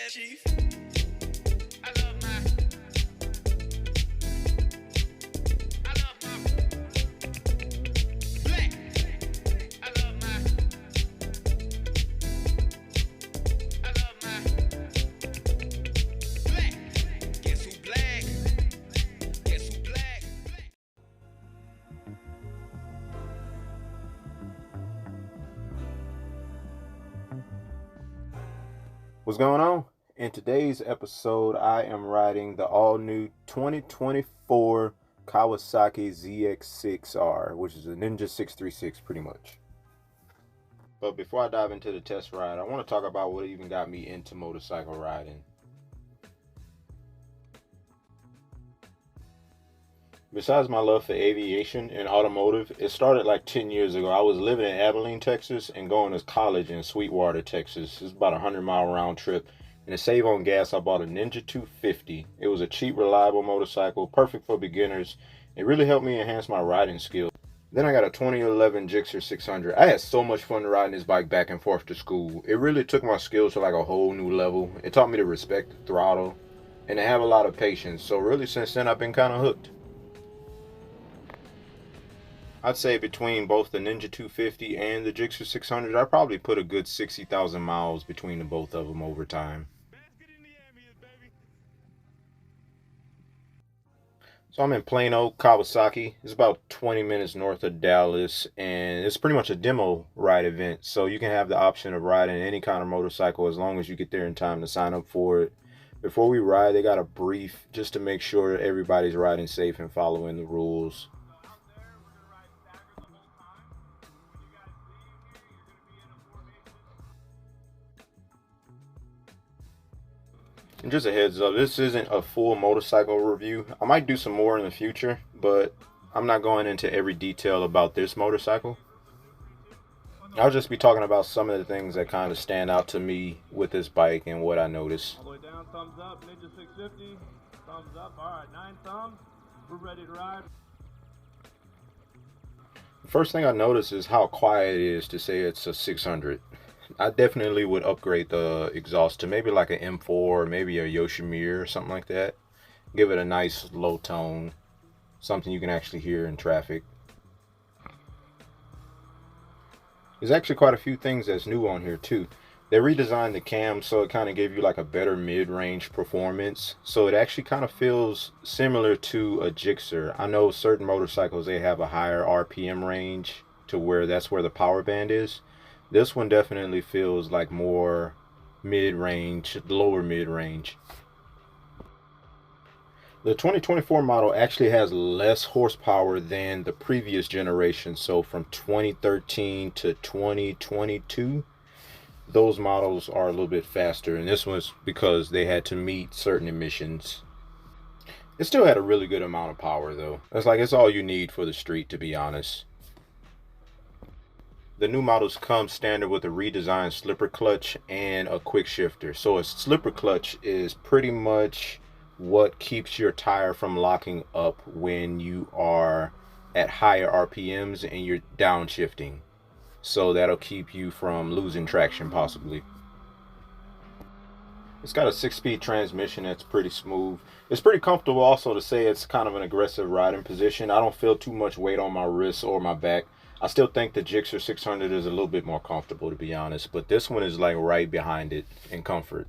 Chief. I love my black. I love my black. Guess who black? Guess who black? What's going on? In today's episode, I am riding the all-new 2024 Kawasaki ZX6R, which is a Ninja 636 pretty much. But before I dive into the test ride, I want to talk about what even got me into motorcycle riding. Besides my love for aviation and automotive, it started like 10 years ago. I was living in Abilene, Texas, and going to college in Sweetwater, Texas. It's about a 100-mile round trip. And to save on gas, I bought a Ninja 250. It was a cheap, reliable motorcycle, perfect for beginners. It really helped me enhance my riding skills. Then I got a 2011 ZX6R. I had so much fun riding this bike back and forth to school. It really took my skills to like a whole new level. It taught me to respect the throttle and to have a lot of patience. So really since then, I've been kind of hooked. I'd say between both the Ninja 250 and the ZX6R, I probably put a good 60,000 miles between the both of them over time. So I'm in Plano, Kawasaki. It's about 20 minutes north of Dallas, and it's pretty much a demo ride event. So you can have the option of riding any kind of motorcycle as long as you get there in time to sign up for it. Before we ride, they got a brief just to make sure everybody's riding safe and following the rules. And just a heads up, this isn't a full motorcycle review. I might do some more in the future, but I'm not going into every detail about this motorcycle. I'll just be talking about some of the things that kind of stand out to me with this bike and what I noticed. All the way down, thumbs up, Ninja 650, thumbs up, all right, 9 thumbs, we're ready to ride. The first thing I noticed is how quiet it is to say it's a 600. I definitely would upgrade the exhaust to maybe like an M4 or maybe a Yoshimir or something like that. Give it a nice low tone, something you can actually hear in traffic. There's actually quite a few things that's new on here too. They redesigned the cam so it kind of gave you like a better mid-range performance. So it actually kind of feels similar to a Gixxer. I know certain motorcycles, they have a higher RPM range to where that's where the power band is. This one definitely feels like more mid-range, lower mid-range. The 2024 model actually has less horsepower than the previous generation. So from 2013 to 2022, those models are a little bit faster. And this one's because they had to meet certain emissions. It still had a really good amount of power though. It's all you need for the street, to be honest. The new models come standard with a redesigned slipper clutch and a quick shifter. So a slipper clutch is pretty much what keeps your tire from locking up when you are at higher RPMs and you're downshifting. So that'll keep you from losing traction possibly. It's got a 6-speed transmission that's pretty smooth. It's pretty comfortable also to say it's kind of an aggressive riding position. I don't feel too much weight on my wrists or my back. I still think the Gixxer 600 is a little bit more comfortable, to be honest, but this one is like right behind it in comfort.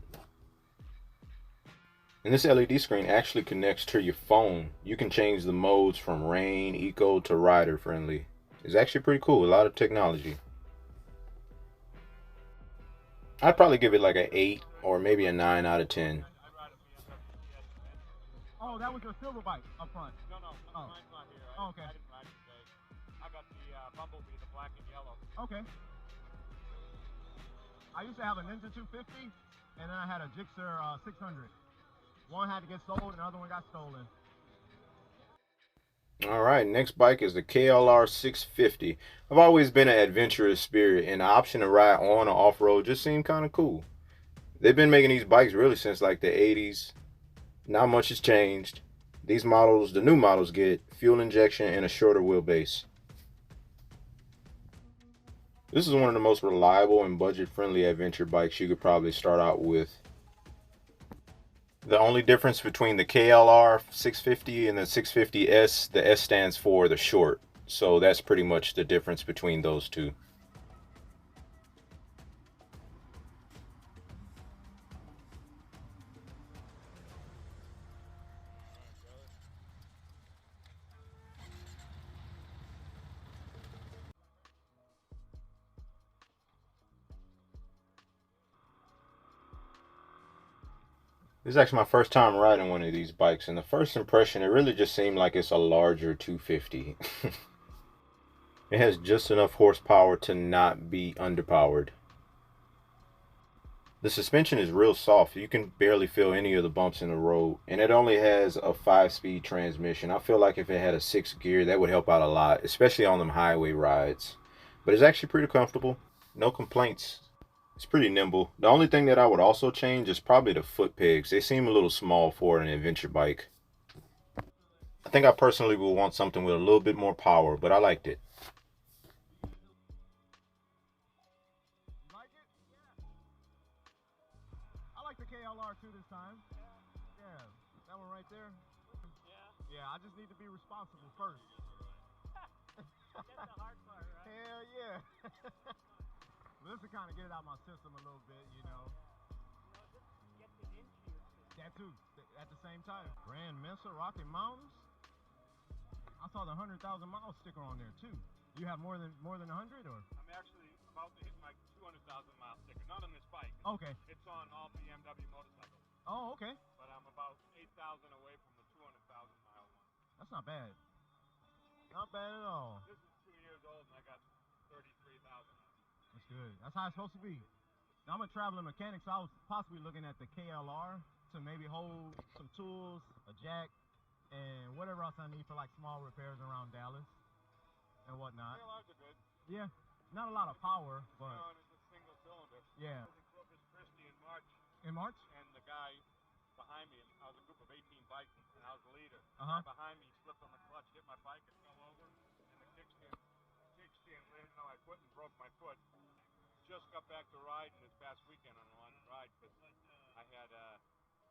And this LED screen actually connects to your phone. You can change the modes from rain, eco to rider friendly. It's actually pretty cool, a lot of technology. I'd probably give it like an 8 or maybe a 9 out of 10. Oh, that was your silver bike up front? No, mine's not here. Oh, okay. I didn't ride it today. I got the Bumblebee, the black and yellow. Okay. I used to have a Ninja 250, and then I had a Gixxer 600. One had to get sold, and the other one got stolen. Alright, next bike is the KLR650. I've always been an adventurous spirit, and the option to ride on or off-road just seemed kind of cool. They've been making these bikes really since like the 80s. Not much has changed. These models, the new models, get fuel injection and a shorter wheelbase. This is one of the most reliable and budget-friendly adventure bikes you could probably start out with. The only difference between the KLR650 and the 650S, the S stands for the short. So that's pretty much the difference between those two. This is actually my first time riding one of these bikes, and the first impression, it really just seemed like it's a larger 250. It has just enough horsepower to not be underpowered. The suspension is real soft. You can barely feel any of the bumps in the road, and it only has a 5-speed transmission. I feel like if it had a 6 gear, that would help out a lot, especially on them highway rides. But it's actually pretty comfortable. No complaints. It's pretty nimble. The only thing that I would also change is probably the foot pegs. They seem a little small for an adventure bike. I think I personally would want something with a little bit more power, but I liked it. Like it? I like the KLR2 this time. Yeah, that one right there. Yeah, I just need to be responsible first. That's the hard part, right? Hell yeah. Well, this will kind of get it out of my system a little bit, you know. Just get it into your system. That too, at the same time. Grand Mesa, Rocky Mountains. I saw the 100,000 mile sticker on there too. You have more than 100, or? I'm actually about to hit my 200,000 mile sticker. Not on this bike. Okay. It's on all BMW motorcycles. Oh, okay. But I'm about 8,000 away from the 200,000 mile one. That's not bad. Not bad at all. This is 2 years old and I got 33,000. That's good. That's how it's supposed to be. Now I'm a traveling mechanic, so I was possibly looking at the KLR to maybe hold some tools, a jack, and whatever else I need for like small repairs around Dallas and whatnot. KLRs are good. Yeah, not a lot of power, but No, and it's a single cylinder. yeah. I was in Corpus Christi in March, In March? and the guy behind me, I was a group of 18 bikes, and I was the leader. Uh-huh. The guy behind me slipped on the clutch, hit my bike, and fell over, and the kickstand landed on my foot and broke my foot. Just got back to riding this past weekend on a long ride because I had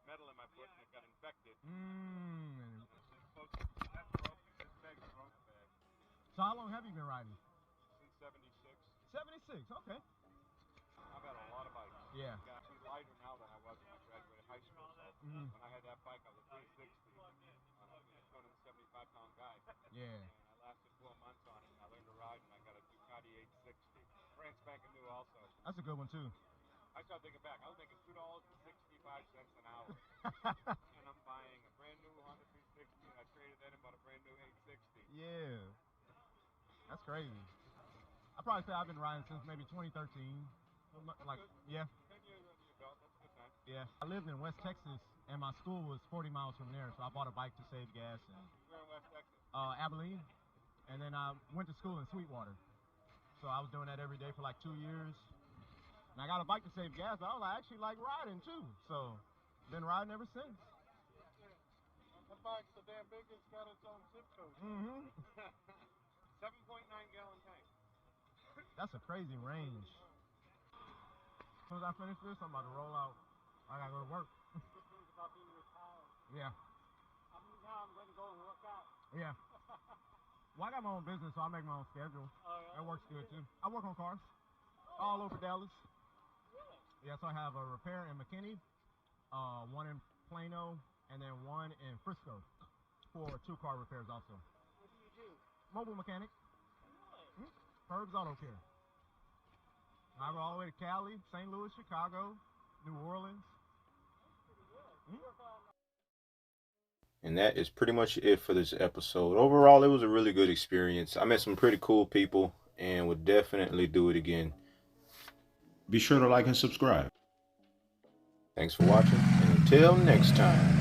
metal in my foot and it got infected. That's broken. This bag's a broken bag. So how long have you been riding? Since 76. 76, okay. I've had a lot of bikes. Yeah. I'm actually lighter now than I was when I graduated high school. So when I had that bike, I was 360. I was a 275-pound guy. Yeah. And I lasted 4 months on it. And I learned to ride, and I got a Ducati 860. Brand spanking new also. That's a good one too. I started thinking back. I was making $2.65 an hour. And I'm buying a brand new Honda 360, and I traded that in about a brand new 860. Yeah. That's crazy. I probably say I've been riding since maybe 2013. Like, yeah. 10 years under your belt. That's a good time. Yeah. I lived in West Texas, and my school was 40 miles from there, so I bought a bike to save gas. And We're in West Texas. Abilene, and then I went to school in Sweetwater. So I was doing that every day for like 2 years. And I got a bike to save gas, but I actually like riding too. So been riding ever since. That bike's so damn big, it's got its own zip code. 7.9-gallon tank. That's a crazy range. As soon as I finish this, I'm about to roll out. I gotta go to work. About being retired. Yeah. Now I'm going to go and work out. Yeah. Well, I got my own business, so I make my own schedule. That works good too. I work on cars all over Dallas. Really? Yeah, so I have a repair in McKinney, one in Plano, and then one in Frisco for 2-car repairs also. What do you do? Mobile mechanic. Really? HerbzAutoCare. I go all the way to Cali, St. Louis, Chicago, New Orleans. And that is pretty much it for this episode. Overall, it was a really good experience. I met some pretty cool people and would definitely do it again. Be sure to like and subscribe. Thanks for watching, and until next time.